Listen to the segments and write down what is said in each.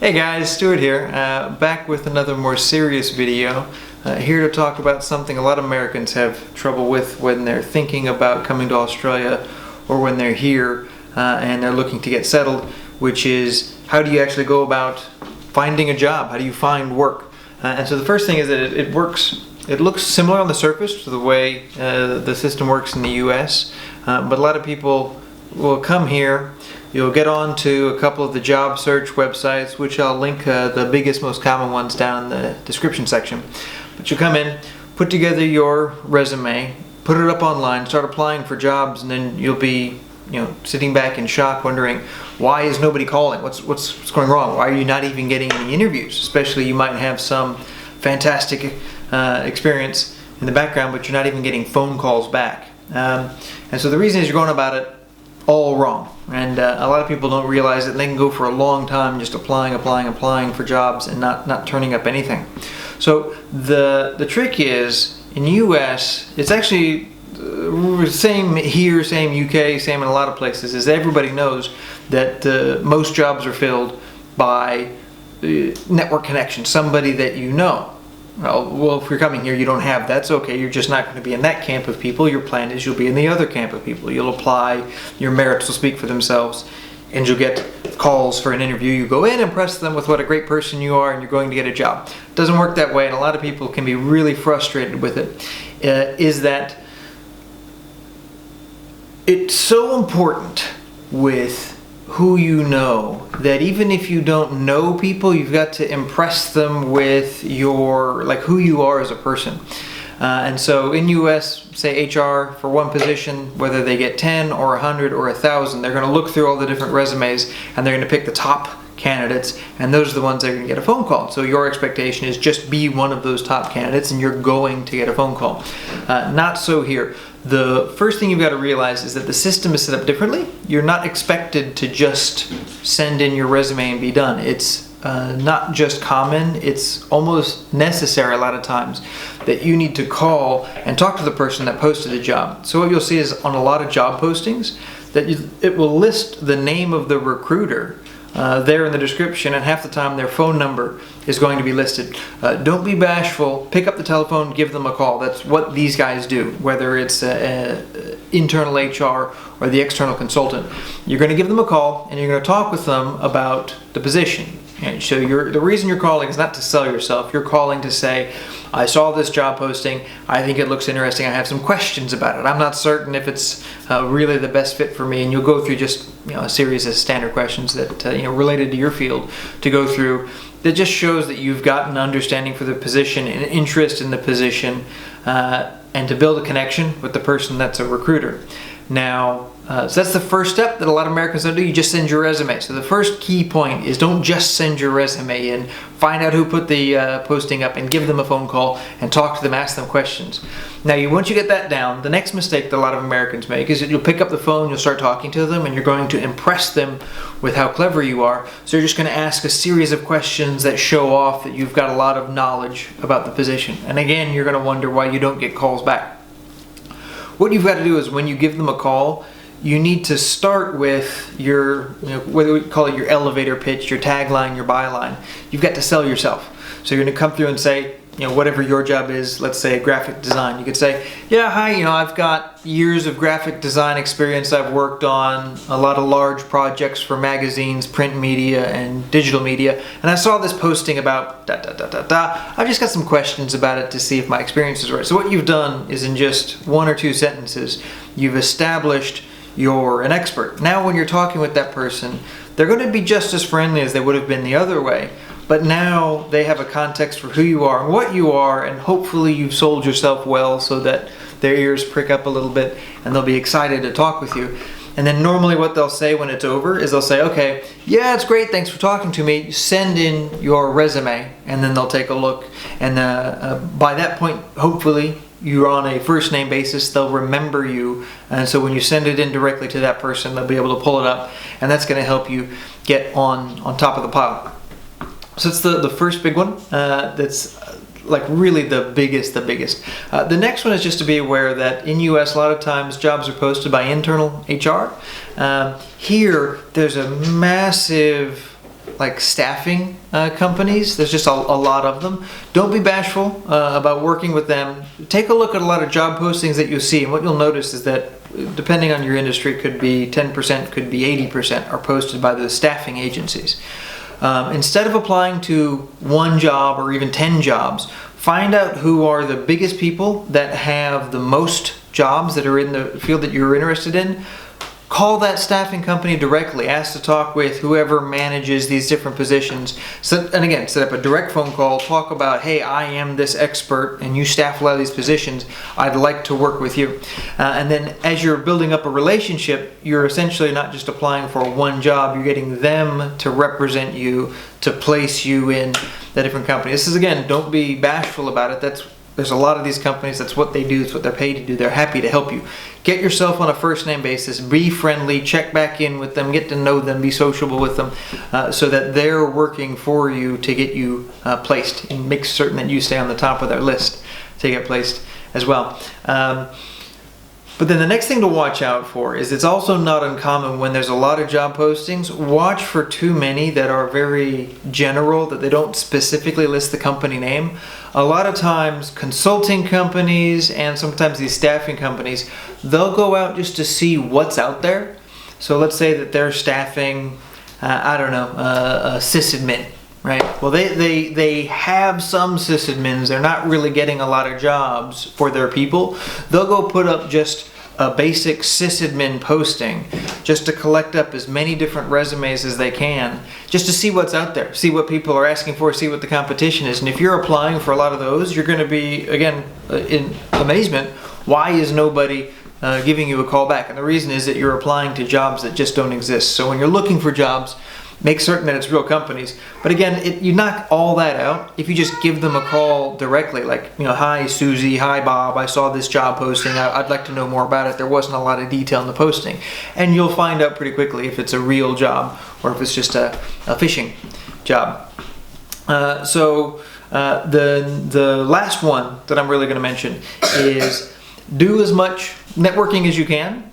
Hey guys, Stuart here, back with another more serious video. Here to talk about something a lot of Americans have trouble with when they're thinking about coming to Australia or when they're here and they're looking to get settled, which is how do you actually go about finding a job? How do you find work? And so the first thing is that it looks similar on the surface to the way the system works in the US, but a lot of people will come here. You'll get on to a couple of the job search websites, which I'll link the biggest, most common ones down in the description section. But you'll come in, put together your resume, put it up online, start applying for jobs, and then you'll be, sitting back in shock, wondering why is nobody calling? What's going wrong? Why are you not even getting any interviews? Especially you might have some fantastic experience in the background, but you're not even getting phone calls back. And so the reason is you're going about it all wrong, and a lot of people don't realize that they can go for a long time just applying for jobs and not turning up anything. So the trick is, in the US, it's actually same here, same UK, same in a lot of places, is everybody knows that most jobs are filled by network connection, somebody that you know. Well, if you're coming here, you don't have, that's okay. You're just not going to be in that camp of people. Your plan is you'll be in the other camp of people. You'll apply, your merits will speak for themselves, and you'll get calls for an interview. You go in, impress them with what a great person you are, and you're going to get a job. It doesn't work that way, and a lot of people can be really frustrated with it. Is that it's so important with who you know that even if you don't know people, you've got to impress them with your, who you are as a person. And so in US, say HR for one position, whether they get 10 or 100 or 1,000, they're going to look through all the different resumes and they're going to pick the top candidates, and those are the ones that are going to get a phone call. So your expectation is just be one of those top candidates and you're going to get a phone call. Not so here. The first thing you've got to realize is that the system is set up differently. You're not expected to just send in your resume and be done. It's not just common, it's almost necessary a lot of times that you need to call and talk to the person that posted a job. So what you'll see is on a lot of job postings that it will list the name of the recruiter there in the description, and half the time their phone number is going to be listed. Don't be bashful, pick up the telephone, give them a call. That's what these guys do, whether it's internal HR or the external consultant. You're going to give them a call and you're going to talk with them about the position. And so the reason you're calling is not to sell yourself. You're calling to say, I saw this job posting, I think it looks interesting, I have some questions about it. I'm not certain if it's really the best fit for me, and you'll go through just a series of standard questions that related to your field to go through that just shows that you've got an understanding for the position, an interest in the position, and to build a connection with the person that's a recruiter. Now, so that's the first step that a lot of Americans don't do. You just send your resume. So the first key point is don't just send your resume in. Find out who put the posting up and give them a phone call and talk to them, ask them questions. Now, once you get that down, the next mistake that a lot of Americans make is that you'll pick up the phone, you'll start talking to them, and you're going to impress them with how clever you are. So you're just going to ask a series of questions that show off that you've got a lot of knowledge about the position. And again, you're going to wonder why you don't get calls back. What you've got to do is when you give them a call, you need to start with your, whether we call it your elevator pitch, your tagline, your byline. You've got to sell yourself. So you're going to come through and say, whatever your job is, let's say graphic design. You could say, yeah, hi, I've got years of graphic design experience. I've worked on a lot of large projects for magazines, print media, and digital media. And I saw this posting about I've just got some questions about it to see if my experience is right. So what you've done is in just one or two sentences, you've established you're an expert. Now when you're talking with that person, they're going to be just as friendly as they would have been the other way. But now they have a context for who you are and what you are, and hopefully you've sold yourself well so that their ears prick up a little bit and they'll be excited to talk with you. And then normally what they'll say when it's over is they'll say, okay, yeah, it's great, thanks for talking to me, send in your resume, and then they'll take a look. And by that point, hopefully, you're on a first name basis, they'll remember you, and so when you send it in directly to that person, they'll be able to pull it up, and that's going to help you get on top of the pile. So it's the first big one that's really the biggest. The next one is just to be aware that in US a lot of times jobs are posted by internal HR. Here there's a massive like staffing companies. There's just a lot of them. Don't be bashful about working with them. Take a look at a lot of job postings that you'll see, and what you'll notice is that depending on your industry, could be 10%, could be 80% are posted by the staffing agencies. Instead of applying to one job or even 10 jobs, find out who are the biggest people that have the most jobs that are in the field that you're interested in. Call that staffing company directly. Ask to talk with whoever manages these different positions. And again, set up a direct phone call. Talk about, hey, I am this expert and you staff a lot of these positions. I'd like to work with you. And then as you're building up a relationship, you're essentially not just applying for one job. You're getting them to represent you, to place you in the different company. This is, again, don't be bashful about it. There's a lot of these companies, that's what they do, it's what they're paid to do. They're happy to help you. Get yourself on a first name basis, be friendly, check back in with them, get to know them, be sociable with them, so that they're working for you to get you placed, and make certain that you stay on the top of their list to get placed as well. But then the next thing to watch out for is, it's also not uncommon when there's a lot of job postings, watch for too many that are very general, that they don't specifically list the company name. A lot of times consulting companies and sometimes these staffing companies, they'll go out just to see what's out there. So let's say that they're staffing, a sysadmin. Right. Well, they have some sysadmins. They're not really getting a lot of jobs for their people. They'll go put up just a basic sysadmin posting just to collect up as many different resumes as they can, just to see what's out there, see what people are asking for, see what the competition is. And if you're applying for a lot of those, you're going to be, again, in amazement, why is nobody giving you a call back? And the reason is that you're applying to jobs that just don't exist. So when you're looking for jobs, make certain that it's real companies. But again, you knock all that out if you just give them a call directly, like, hi Susie, hi Bob, I saw this job posting, I'd like to know more about it. There wasn't a lot of detail in the posting. And you'll find out pretty quickly if it's a real job or if it's just a phishing job. The last one that I'm really going to mention is do as much networking as you can.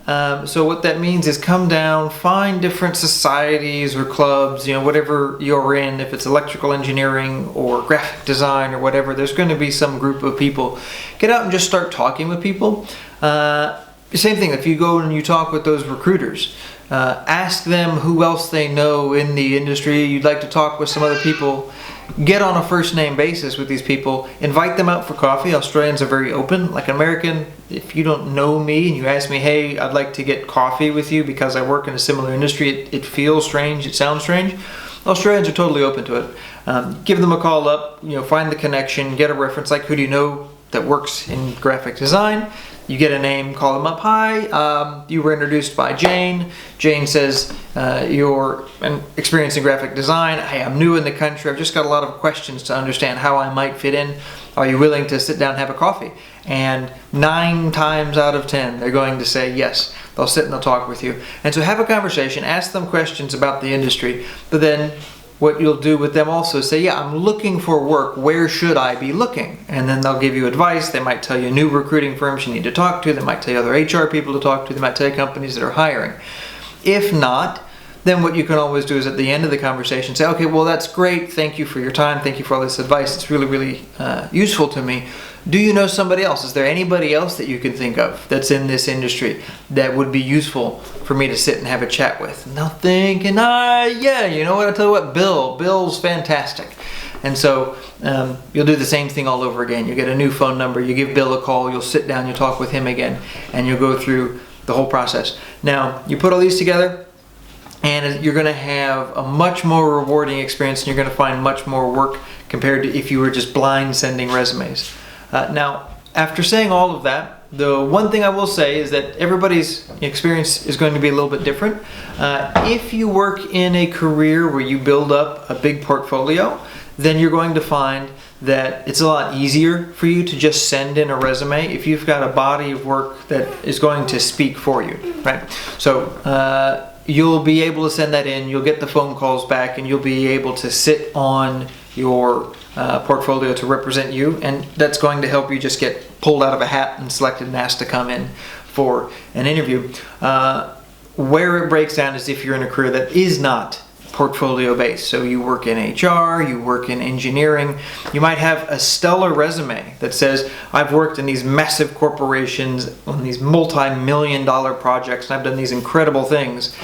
So what that means is come down, find different societies or clubs, whatever you're in. If it's electrical engineering or graphic design or whatever, there's going to be some group of people. Get out and just start talking with people. Same thing, if you go and you talk with those recruiters, ask them who else they know in the industry. You'd like to talk with some other people. Get on a first name basis with these people. Invite them out for coffee. Australians are very open. Like American, if you don't know me and you ask me, hey, I'd like to get coffee with you because I work in a similar industry, it feels strange, it sounds strange. Australians are totally open to it. Give them a call up, find the connection, get a reference, like who do you know that works in graphic design? You get a name, call them up. Hi, you were introduced by Jane. Jane says, you're experienced in graphic design. Hey, I'm new in the country. I've just got a lot of questions to understand how I might fit in. Are you willing to sit down and have a coffee? And 9 times out of 10, they're going to say yes. They'll sit and they'll talk with you. And so have a conversation, ask them questions about the industry, but then what you'll do with them also is say, yeah, I'm looking for work. Where should I be looking? And then they'll give you advice. They might tell you new recruiting firms you need to talk to. They might tell you other HR people to talk to. They might tell you companies that are hiring. If not, then what you can always do is at the end of the conversation say, okay, well, that's great. Thank you for your time. Thank you for all this advice. It's really, really useful to me. Do you know somebody else? Is there anybody else that you can think of that's in this industry that would be useful for me to sit and have a chat with? And they'll think, yeah, you know what? I'll tell you what, Bill's fantastic. And so you'll do the same thing all over again. You get a new phone number, you give Bill a call, you'll sit down, you'll talk with him again, and you'll go through the whole process. Now, you put all these together, and you're going to have a much more rewarding experience, and you're going to find much more work compared to if you were just blind sending resumes. Now, after saying all of that, the one thing I will say is that everybody's experience is going to be a little bit different. If you work in a career where you build up a big portfolio, then you're going to find that it's a lot easier for you to just send in a resume if you've got a body of work that is going to speak for you, right? So you'll be able to send that in, you'll get the phone calls back, and you'll be able to sit on your portfolio to represent you, and that's going to help you just get pulled out of a hat and selected and asked to come in for an interview. Where it breaks down is if you're in a career that is not portfolio base. So you work in HR, you work in engineering, you might have a stellar resume that says, I've worked in these massive corporations on these multi-million-dollar projects and I've done these incredible things.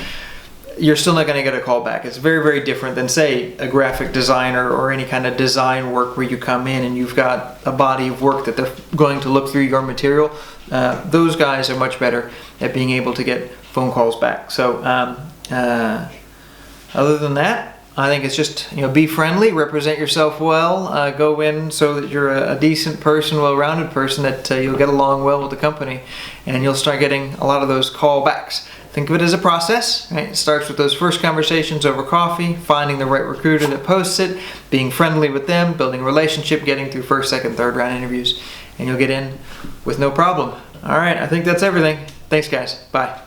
You're still not going to get a call back. It's very, very different than, say, a graphic designer or any kind of design work where you come in and you've got a body of work that they're going to look through your material. Those guys are much better at being able to get phone calls back. So other than that, I think it's just, be friendly, represent yourself well, go in so that you're a decent person, well-rounded person, that you'll get along well with the company, and you'll start getting a lot of those callbacks. Think of it as a process, right? It starts with those first conversations over coffee, finding the right recruiter that posts it, being friendly with them, building a relationship, getting through first, second, third round interviews, and you'll get in with no problem. All right, I think that's everything. Thanks, guys. Bye.